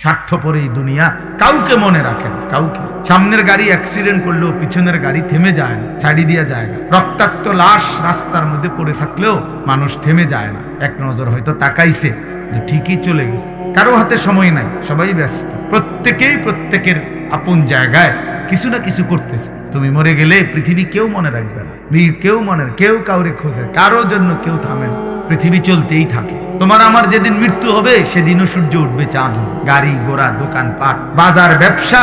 স্বার্থপর এই দুনিয়া, কাউকে মনে রাখেন, কাউকে। সামনের গাড়ি অ্যাক্সিডেন্ট করলেও পিছনের গাড়ি থেমে যায় না, সাইডে দিয়ে যায় না। রক্তাক্ত লাশ রাস্তার মধ্যে পড়ে থাকলেও মানুষ থেমে যায় না, এক নজর হয়তো তাকাইছে, ঠিকই চলে গেছে। কারো হাতে সময় নাই, সবাই ব্যস্ত, প্রত্যেকেই প্রত্যেকের আপন জায়গায় কিছু না কিছু করতেছে। তুমি মরে গেলে পৃথিবী কেউ মনে রাখবে না, কেউ কাউরে খোঁজে, কারো জন্য কেউ থামে না, পৃথিবী চলতেই থাকে। তোমার আমার যেদিন মৃত্যু হবে সেদিনও সূর্য উঠবে, চাঁদ, গাড়ি ঘোড়া, দোকানপাট, বাজার, ব্যবসা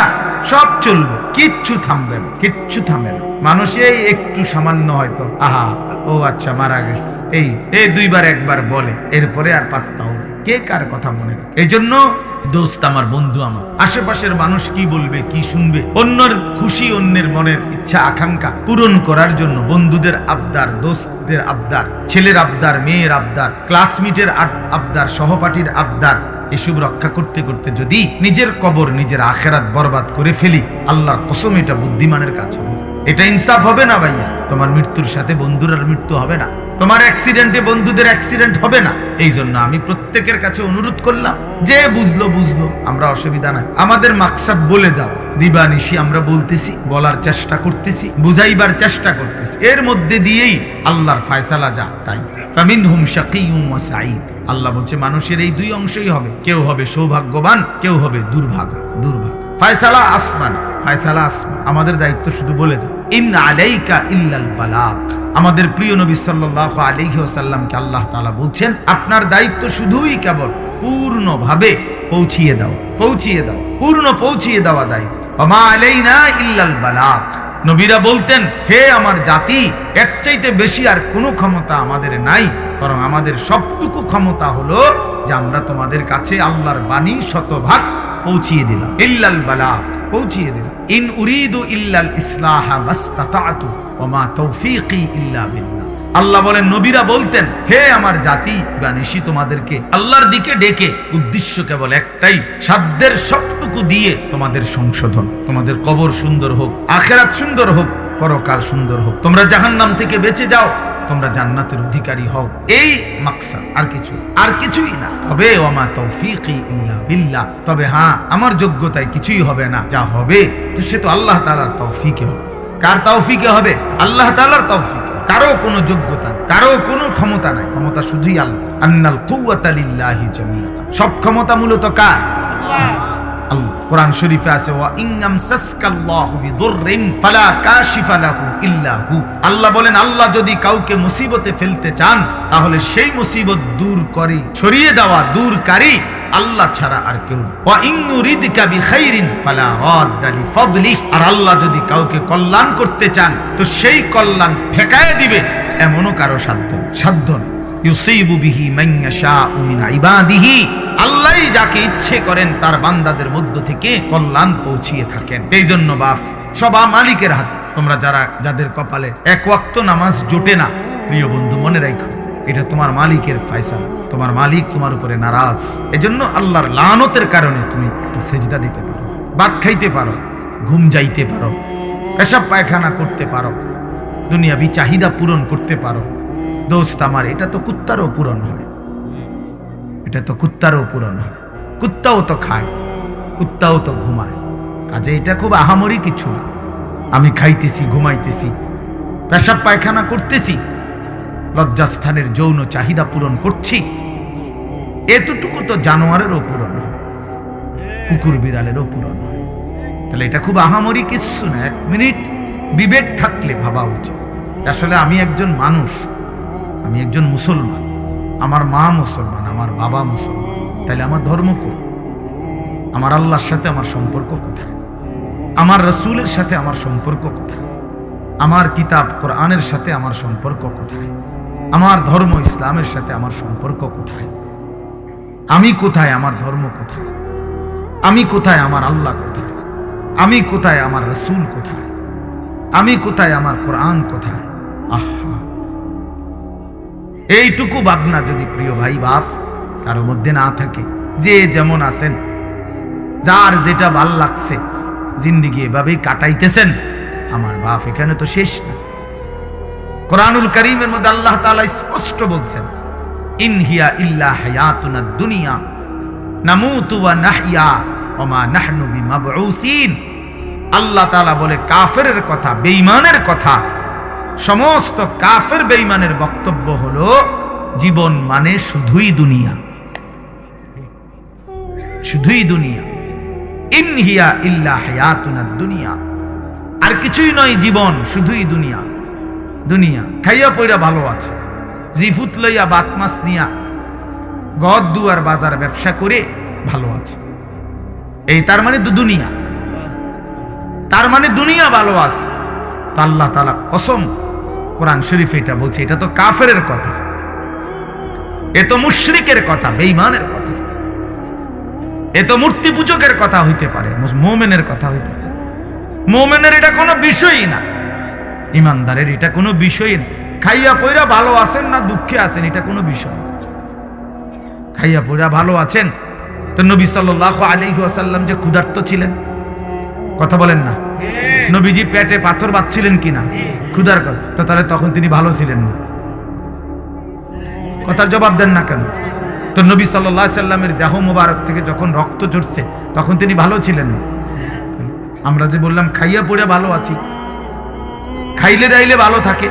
সব চলবে, কিচ্ছু থামবে না, কিচ্ছু থামে না। মানুষ এই একটু সামান্য হয়তো আহা ও আচ্ছা মারা গেছে এই দুইবার একবার বলে, এরপরে আর পাত্তাও নেই, কে কার কথা মনে রাখে। এই জন্য দোস্ত আমার, বন্ধু আমার, আশেপাশের মানুষ কি বলবে, কি শুনবে, অন্যের খুশি, অন্যের মনের ইচ্ছা আকাঙ্ক্ষা পূরণ করার জন্য বন্ধুদের আবদার, দোস্তদের আবদার, ছেলের আবদার, মেয়ের আবদার, ক্লাসমেটের আবদার, সহপাঠীর আবদার, এসব রক্ষা করতে করতে যদি নিজের কবর, নিজের আখেরাত বরবাদ করে ফেলি, আল্লাহর কসম এটা বুদ্ধিমানের কাছে হবে, এটা ইনসাফ হবে না ভাইয়া। তোমার মৃত্যুর সাথে বন্ধুরার মৃত্যু হবে না, তোমার অ্যাক্সিডেন্টে বন্ধুদের অ্যাক্সিডেন্ট হবে না। এই জন্য আমি প্রত্যেকের কাছে অনুরোধ করলাম, যে বুঝলো, আমরা অসুবিধা নাই, আমাদের মাকসাদ বলে যাও, দিবানিশি আমরা বলতেছি, বলার চেষ্টা করতেছি, বুঝাইবার চেষ্টা করতেছি, এর মধ্যে দিয়েই আল্লাহর ফয়সালা যা তাই। ফামিনহুম শাকিয়্যুন ওয়া সাঈদ। আল্লাহ বলছে মানুষের এই দুই অংশই হবে, কেউ হবে সৌভাগ্যবান, কেউ হবে দুর্ভাগা। ফয়সালা আসমান, আমাদের দায়িত্ব শুধু বলে যাও, ইন আলাইকা ইল্লাল বালাগ। আমাদের প্রিয় নবী সাল্লাল্লাহু আলাইহি ওয়াসাল্লামকে আল্লাহ তাআলা বলছেন, আপনার দায়িত্ব শুধুই কেবল পূর্ণভাবে পৌঁছিয়ে দাও, পূর্ণ পৌঁছিয়ে দেওয়া দায়িত্ব। ওমা আলাইনা ইল্লাল বালাগ। নবীরা বলতেন, হে আমার জাতি, এর চাইতে বেশি আর কোনো ক্ষমতা আমাদের নাই, বরং আমাদের সবটুকু ক্ষমতা হলো যে আমরা তোমাদের কাছে আল্লাহর বাণী শতভাগ পৌঁছিয়ে দিলাম। ইল্লাল বালাগ, পৌঁছিয়ে দিলাম। ইন উরিদু ইল্লাল ইসলাহা মাসতাতাতু ওয়া মা তাওফীকি ইল্লা বিল্লাহ। আল্লাহ বলেন, নবীরা বলতেন, হে আমার জাতি, বানিশি তোমাদেরকে আল্লাহর দিকে ডেকে, উদ্দেশ্য কেবল একটাই, সাধ্যের সবটুকু দিয়ে তোমাদের সংশোধন, তোমাদের কবর সুন্দর হোক, আখিরাত সুন্দর হোক, পরকাল সুন্দর হোক, তোমরা জাহান্নাম থেকে বেঁচে যাও, তোমরা জান্নাতের অধিকারী হও, এই মাকসাদ, আর কিছুই না। তবে ওয়ামা তাওফীকি ইল্লা বিল্লাহ, তবে হ্যাঁ, আমার যোগ্যতায় কিছুই হবে না, যা হবে তো সে তো আল্লাহ তাআলার তৌফিকে হবে। কার তৌফিকে হবে? আল্লাহ তাআলার তৌফিকে। কারো কোনো যোগ্যতা নেই, কারো কোনো ক্ষমতা নাই, ক্ষমতা শুধুই আল্লাহ। আন্নাল কুওয়াতা লিল্লাহি জামিআ। সব ক্ষমতা মূলত কার? আল্লাহ। কোরআন শরীফে আছে, ওয়া ইনয়ামসাসকাল্লাহু বিদুররিন ফালা কাশিফা লাহু ইল্লা হু। আল্লাহ বলেন, আল্লাহ যদি কাউকে মুসিবতে ফেলতে চান, তাহলে সেই মুসিবত দূর করে, সরিয়ে দেওয়া, দূরকারী আল্লাহ ছাড়া আর কেউ না। ওয়া ইন ইউরিদকা বিখাইরিন ফালা রাদ্দা লিফাদলিহি। আর আল্লাহ যদি কাউকে কল্যাণ করতে চান, তো সেই কল্যাণ ঠেকায় দিবে, এমনও কারো সাধ্য না। ইউসিবু বিহি মান ইয়াশাউ মিন ইবাদিহি। আল্লাহই যাকে ইচ্ছে করেন তার বান্দাদের মধ্য থেকে কল্যাণ পৌঁছিয়ে থাকেন। এই জন্য বাপ, সব মালিকের হাতে। তোমরা যাদের কপালে এক ওয়াক্ত নামাজ জোটে না, প্রিয় বন্ধু, মনে রাখো, এটা তোমার মালিকের ফয়সালা, তোমার মালিক তোমার উপরে নারাজ। এজন্য আল্লাহর লানতের কারণে তুমি একটা সেজদা দিতে পারো, ভাত খাইতে পারো, ঘুম যাইতে পারো, পেশাব পায়খানা করতে পারো, দুনিয়াবি চাহিদা পূরণ করতে পারো। দোস্ত আমার, এটা তো কুত্তারও পূরণ হয়, কুত্তাও তো খায়, কুত্তাও তো ঘুমায়। কাজে এটা খুব আহামরি কিছু না। আমি খাইতেছি, ঘুমাইতেছি, পেশাব পায়খানা করতেছি, লজ্জাস্থানের যৌন চাহিদা পূরণ করছি, এতটুকু তো জানোয়ারেরও পূরণ হয়, কুকুর বিড়ালেরও পূরণ হয়। তাহলে এটা খুব আহামরি কিছু না। এক মিনিট বিবেক থাকলে ভাবা উচিত, আসলে আমি একজন মানুষ, আমি একজন মুসলমান, আমার মা মুসলমান, আমার বাবা মুসলমান, তাহলে আমার ধর্ম কই? আমার আল্লাহর সাথে আমার সম্পর্ক কোথায়? আমার রাসূলের সাথে আমার সম্পর্ক কোথায়? আমার কিতাব কোরআনের সাথে আমার সম্পর্ক কোথায়? আমার ধর্ম ইসলামের সাথে আমার সম্পর্ক কোথায়? আমি কোথায়? আমার ধর্ম কোথায়? আমি কোথায়? আমার আল্লাহ কোথায়? আমি কোথায়? আমার রাসূল কোথায়? আমি কোথায়? আমার কোরআন কোথায়? আহা, এইটুকু ভাবনা যদি প্রিয় ভাই বাপ কারো মধ্যে না থাকে, যে যেমন আছেন, যার যেটা ভাল লাগছে জিন্দেগি এভাবেই কাটাইতেছেন, আমার বাপ এখানে তো শেষ না। কোরআনুল কারীমের মধ্যে আল্লাহ তাআলা স্পষ্ট বলছেন, ইন হিয়া ইল্লা হায়াতুনা দুনিয়া নামুতু ওয়া নাহইয়া ওমা নাহনু বিমাবউসিন। আল্লাহ তাআলা বলে কাফেরের কথা, বেঈমানের কথা, সমস্ত কাফের বেঈমানের বক্তব্য হলো জীবন মানে শুধুই দুনিয়া, শুধুই দুনিয়া। ইন হিয়া ইল্লা হায়াতুনা দুনিয়া, আর কিছুই নয় জীবন, শুধুই দুনিয়া। দুনিয়া খাইয়া পয়রা ভালো আছে, জিফুত লইয়া বাত মাছ নিয়া গদ দুয়ার বাজার ব্যবসা করে ভালো আছে, এই তার মানে তো দুনিয়া, তার মানে দুনিয়া ভালো আছে। তো আল্লাহ তাআলা কসম, কোরআন শরীফ এটা বলছে, এটা তো কাফেরের কথা, এ তো মুশরিকের কথা, বেঈমানের কথা, এ তো মূর্তি পূজকের কথা হইতে পারে, মুমিনের কথা হইতে পারে। মুমিনের এটা কোনো বিষয়ই না, ইমানদারের এটা কোনো বিষয়ই না। খাইয়া পয়রা ভালো আছেন না দুঃখে আছেন, এটা কোনো বিষয়। খাইয়া পয়রা ভালো আছেন, তো নবী সাল্লাল্লাহু আলাইহি ওয়াসাল্লাম যে ক্ষুধার্ত ছিলেন, কথা বলেন না, নবীজি পেটে পাথর বাঁধছিলেন কিনা ক্ষুধার কথা, তো তাহলে তখন তিনি ভালো ছিলেন না? কথার জবাব দেন না কেন? তো নবী সাল্লাল্লাহু আলাইহি সাল্লামের দেহ মোবারক থেকে যখন রক্ত ঝরছে তখন তিনি ভালো ছিলেন না? আমরা যে বললাম খাইয়া পড়ে ভালো আছি, খাইলে দাইলে ভালো থাকে,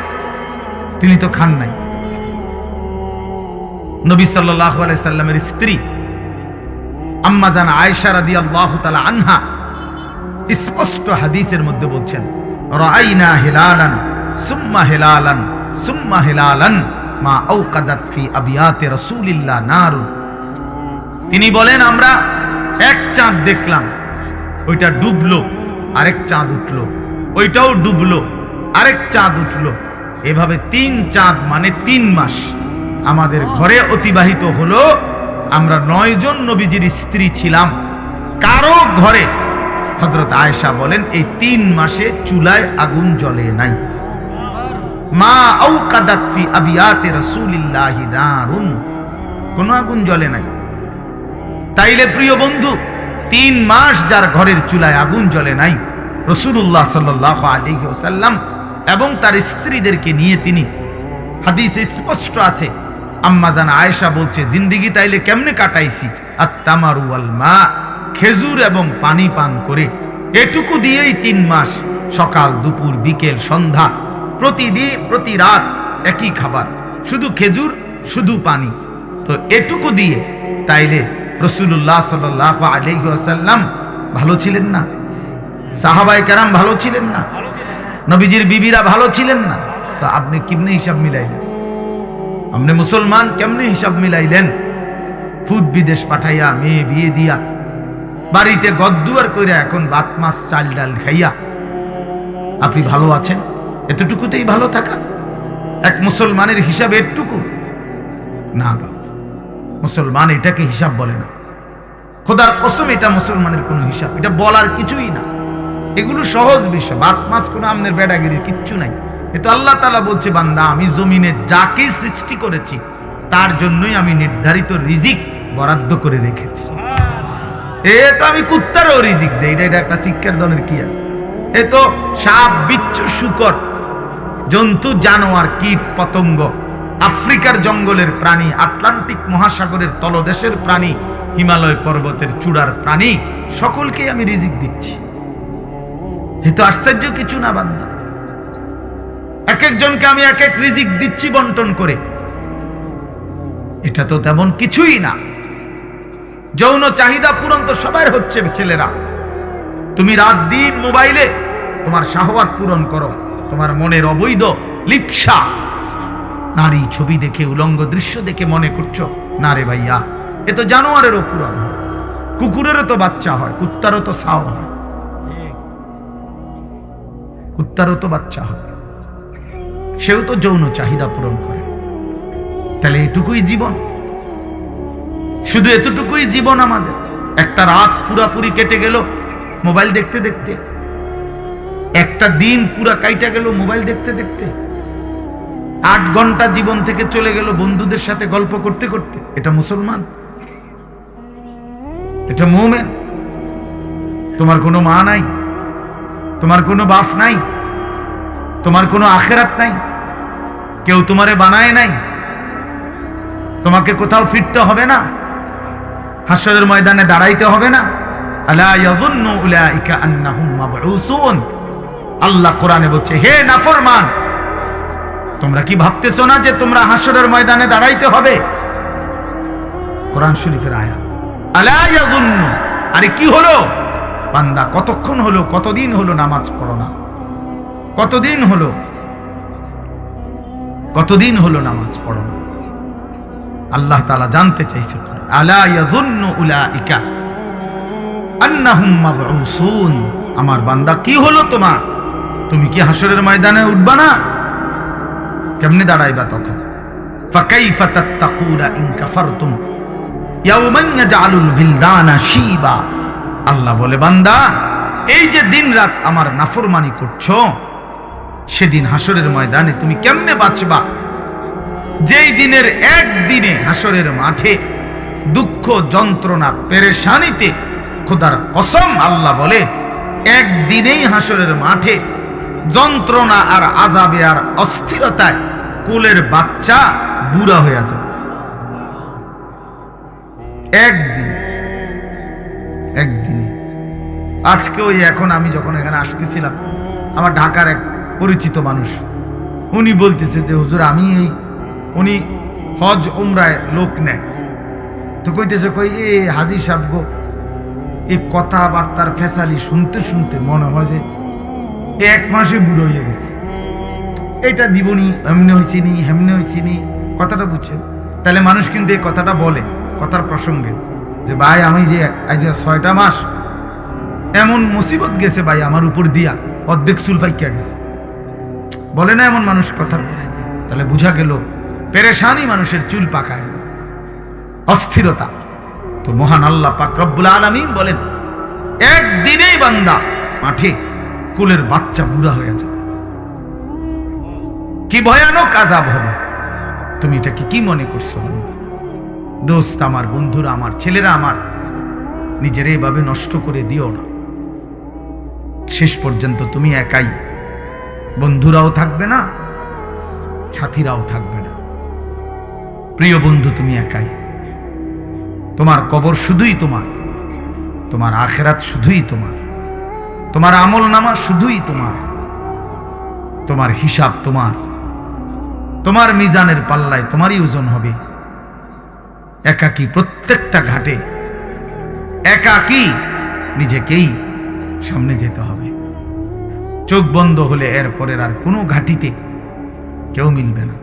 তিনি তো খান নাই। নবী সাল্লাল্লাহু আলাইহি সাল্লামের স্ত্রী আম্মা জান আয়েশা রাদিয়াল্লাহু তাআলা আনহা স্পষ্ট হাদিসের মধ্যে বলছেন, রাআইনা হিলালান সুম্মা হিলালান সুম্মা হিলালান মা আওকাদাত ফি আবিয়াতি রাসূলিল্লাহ নারুন। তিনি বলেন আমরা এক চাঁদ দেখলাম, ওইটা ডুবলো, আরেক চাঁদ উঠলো, ওইটাও ডুবলো, আরেক চাঁদ উঠলো, এভাবে 3 চাঁদ মানে 3 মাস আমাদের ঘরে অতিবাহিত হলো। আমরা 9 জন নবীজির স্ত্রী ছিলাম, কারো ঘরে, হযরত আয়েশা বলেন, এই 3 মাসে চুলায় আগুন জ্বলে নাই। মা আওকাদাত ফি আবিয়াতি রাসূলিল্লাহি নারুন, কোন আগুন জ্বলে নাই। তাইলে প্রিয় বন্ধু, 3 মাস যার ঘরের চুলায় আগুন জ্বলে নাই, রাসূলুল্লাহ সাল্লাল্লাহু আলাইহি ওয়াসাল্লাম এবং তার স্ত্রীদেরকে নিয়ে তিনি, হাদিসে স্পষ্ট আছে, আম্মা জান আয়েশা বলছে, জিন্দেগি তাইলে কেমনে কাটাইছি, আত-তামারু ওয়াল মা, খেজুর এবং পানি পান করে, এটুকু দিয়েই 3 মাস, সকাল দুপুর বিকেল সন্ধ্যা, প্রতিদিন প্রতি রাত একই খাবার, শুধু খেজুর শুধু পানি। তো এটুকু দিয়ে তাইলে রাসূলুল্লাহ সাল্লাল্লাহু আলাইহি ওয়াসাল্লাম ভালো ছিলেন না? সাহাবায়ে কেরাম ভালো ছিলেন না? নবীজির বিবিরা ভালো ছিলেন না? তো আপনি কেমনে হিসাব মিলাইলেন? আপনি মুসলমান কেমনে হিসাব মিলাইলেন? ফুদ বিদেশ পাঠাইয়া, মেয়ে বিয়ে দিয়া, বাড়িতে গদ্দুয়ার কইরা, এখন ভাত মাছ চাল ডাল খাইয়া আপনি ভালো আছেন? এতটুকুতেই ভালো থাকা এক মুসলমানের হিসাব? এটুকু না বাবা, মুসলমান এটাকে হিসাব বলে না। খোদার কসম, এটা মুসলমানের কোনো হিসাব, এটা বলার কিছুই না। এগুলো সহজ বিষয়, ভাত মাছ কোনো আমনের বেড়াগিরির কিচ্ছু নাই। এ তো আল্লাহ তাআলা বলছে, বান্দা আমি জমিনে যাকে সৃষ্টি করেছি তার জন্যই আমি নির্ধারিত রিজিক বরাদ্দ করে রেখেছি। এ তো আমি কুত্তারও রিজিক দেই, এটা একটা শিক্ষার দলের কি আছে? এ তো সাপ বিচ্ছু শুকর জন্তু জানোয়ার কীট পতঙ্গ, আফ্রিকার জঙ্গলের প্রাণী, আটলান্টিক মহাসাগরের তলদেশের প্রাণী, হিমালয় পর্বতের চূড়ার প্রাণী, সকলকেই আমি রিজিক দিচ্ছি। এ তো আশ্চর্য কিছু না বান্দা, এক একজনকে আমি এক এক রিজিক দিচ্ছি বন্টন করে, এটা তো তেমন কিছুই না। যৌন চাহিদা পূরণ তো সবার হচ্ছে ছেলেরা, তুমি রাত দিন মোবাইলে তোমার শাহওয়াত পূরণ করো, তোমার মনের অবৈধ লিপ্সা, নারী ছবি দেখে, উলঙ্গ দৃশ্য দেখে মনে করছো না রে ভাইয়া, এ তো জানোয়ারেরও পূরণ হয়, কুকুরেরও তো বাচ্চা হয়, কুত্তারও তো ছাও হয়, কুত্তারও তো বাচ্চা হয়, সেও তো যৌন চাহিদা পূরণ করে। তাহলে এটুকুই জীবন, শুধু এতটুকুই জীবন আমাদের। একটা রাত পুরাপুরি কেটে গেল মোবাইল দেখতে দেখতে, একটা দিন পুরা কাইটা গেল মোবাইল দেখতে দেখতে, 8 ঘন্টা জীবন থেকে চলে গেল বন্ধুদের সাথে গল্প করতে করতে। এটা মুসলমান? এটা মুমিন? তোমার কোনো মা নাই, তোমার কোনো বাপ নাই, তোমার কোনো আখিরাত নাই, কেউ তোমারে বানায় নাই, তোমাকে কোথাও ফিরতে হবে না, হাসরের ময়দানে দাঁড়াইতে হবে না, আলা ইয়াযুন্নু উলাইকা আন্নাহুম মাবউসুন। আল্লাহ কোরআনে বলছে, হে নাফরমান, তোমরা কি ভাবতেছো না যে তোমরা হাসরের ময়দানে দাঁড়াইতে হবে? কোরআন শরীফের আয়াত। আলা ইয়াযুন্নু, আরে কি হলো বান্দা, কতক্ষণ হলো, কতদিন হলো নামাজ পড়ো না? কতদিন হলো, কতদিন হলো নামাজ পড়ো না? আল্লাহ তাআলা জানতে চাইছে, আলা ইয়াযুন্নু উলাইকা আন্নাহুম মাবউসুন। আমার বান্দা কি হলো তোমার? তুমি কি হাসরের ময়দানে উঠবা না? কেমনে দাঁড়াইবা তখন? ফাকাইফা তাত্তাকুনা ইন কাফারতুম ইয়াওমান ইয়াজআলুল বিলদানা শিবা। আল্লাহ বলে, বান্দা এই যে দিন রাত আমার নাফরমানি করছো, সেদিন হাসরের ময়দানে তুমি কেমনে বাঁচবা? যেই দিনের একদিনে হাসরের মাঠে দুঃখ যন্ত্রণা পেরেশানিতে, খোদার কসম আল্লাহ বলে, একদিনেই হাসরের মাঠে যন্ত্রণা আর আযাবে আর অস্থিরতায় কোলের বাচ্চা বুড়া হয়ে যাবে। একদিনে। আজকে ওই এখন আমি যখন এখানে আসতেছিলাম, আমার ঢাকার এক পরিচিত মানুষ, উনি বলতেছে যে হুজুর আমি উনি হজ উমরায় লোক নেয়, তো কইতেছে এ হাজী সাহেব গো, এই কথাবার্তার ফেসালি শুনতে শুনতে মনে হয় যে এক মাসে বুড়ো হয়ে গেছে। এটা দিবনি, এমনি হয়েছি নি, হেমনি হয়েছি নি, কথাটা বুঝছেন? তাহলে মানুষ কিন্তু এই কথাটা বলে কথার প্রসঙ্গে যে ভাই আমি যে আজ 6টা মাস এমন মুসিবত গেছে ভাই আমার উপর দিয়া, অর্ধেক চুল ফাইকা গেছে, বলে না এমন মানুষ কথা? তাহলে বুঝা গেল পেরেশানি মানুষের চুল পাকায়, অস্থিরতা। তো মহান আল্লাহ পাক রব্বুল আলামিন বলেন, একদিনেই বান্দা মাঠে কোলের বাচ্চা বুড়া হয়ে যাবে। কি ভয়ানক আযাব হবে! তুমি এটা কি মনে করছো বান্দা? দোস্ত আমার, বন্ধুরা আমার, ছেলেরা আমার, নিজের এভাবে নষ্ট করে দিও না। শেষ পর্যন্ত তুমি একাই, বন্ধুরাও থাকবে না, সাথীরাও থাকবে না। প্রিয় বন্ধু, তুমি একাই। তোমার কবর শুধুই তোমার, তোমার আখিরাত শুধুই তোমার, তোমার আমল নামা শুধুই তোমার, তোমার হিসাব তোমার, তোমার মিজানের পাল্লায় তোমারই ওজন হবে। একাকী প্রত্যেকটা ঘাটে একাকী নিজেকেই সামনে যেতে হবে। চোখ বন্ধ হলে এরপরের আর কোনো ঘাটিতে কেউ মিলবে না।